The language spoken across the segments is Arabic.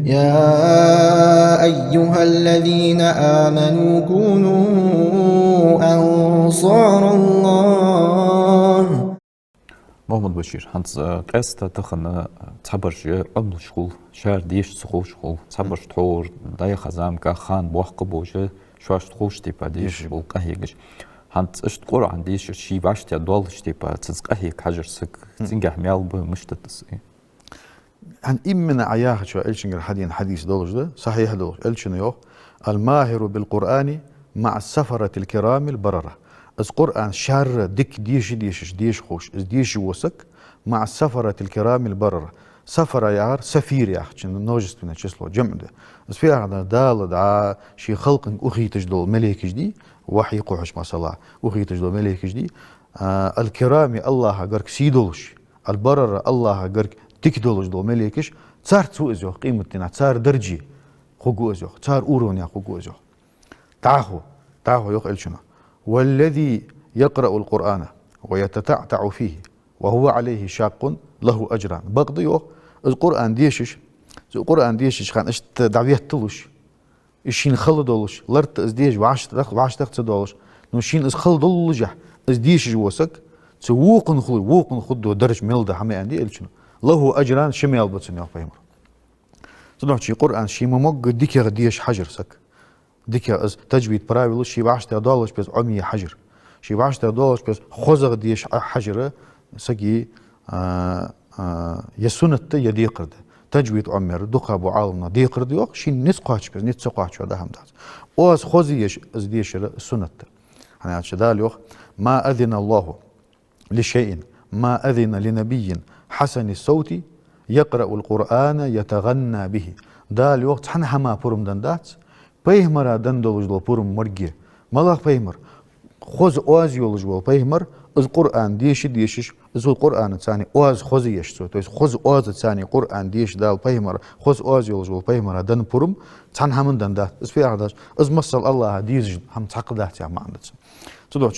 يا أيها الذين آمنوا كونوا أنصار الله. محمد بشير هانز قاستا تخن تبرج قبل شغل شهر ديش سخو شغل تبرج تور داي خزام كخان بوحق بوجه شواش تخوش تيبا ديش بول قهيجش هانت اشت قرآن ديش شي باش تدولش تيبا تزقهيك حجر سك تنجح ميال بمشتتس عن إمنا عياها شو إلشنجر حديث دولج ده صحيح دولج إلشن يوه الماهر بالقرآن مع السفرة الكرام البررة. از قرآن شر ديك ديش خوش از ديش وسك مع السفرة الكرام البررة. سفرة يار سفير يا أخي نوجست من تشسلو جمع ده از في هذا دال دعاء شي خلق أخي تجدول ملك جدي وحي قوحش ما صلاة أخي تجدول ملك جدي الكرام الله قرك سيدولش البررة الله قرك تكدولش دول ملكش صار تو ازيو قيمتنا صار درجي خوغو ازيو صار اورونيا خوغو ازيو تاهو يوخ الشنا والذي يقرأ القرآن ويتتعتع فيه وهو عليه شاق له أجران بقضي يوخ القرآن ديشش خان اشت دعويت تلوش اشين خلدولش لرت از ديش وعش تخت دولش نوشين از خلدولجح از ديش جوسك ووقن خدو درج ملده حمي عندي الشنا له أجران شميال بتسن يا فهمر صدق شيء قرآن شيء ممق ديكير ديش حجر سك ديكير از تجويد براويل شيء بعشت دولش بس عمي حجر شيء بعشت دولش بس خزر ديش حجر سقي يسنت يدي قرد تجويد عمر دقة أبو عالمنا دي قرد يوق شيء نسقاش بس نتسقاش هذا هم داز أوز خزيش از ديش السنة يعني هذا يوق ما أذن الله لشيء ما أذن لنبي حسن الصوت يقرأ القرآن يتغنى به دال وقت حنا حما بورم دندات بيهمر دندولج دول بورم مرجي ملاك بيهمر خوز اوز يولج دول بيهمر القرآن ديشش القرآن الثاني اوز خوزيش تو خوز اوز الثاني قرآن ديش دال بيهمر خوز اوز يولج دول بيهمر دن بورم تحن حمن دندات اس في هذا از مصل الله ديج هم تعقدات يا ما عندك تدور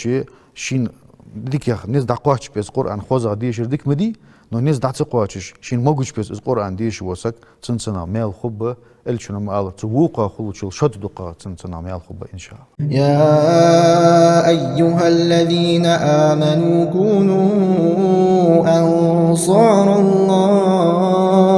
شين ديك يا ناس دقواش بس قرآن خوزا ديش ديك مدي نو ناس دعت قواتش شين موجش بس القرآن ديش وسك تنسنا مال خبة الشنا مال توقع خلوش شد دقة تنسنا مال خبة إن شاء الله. يا أيها الذين آمنوا كونوا أنصار الله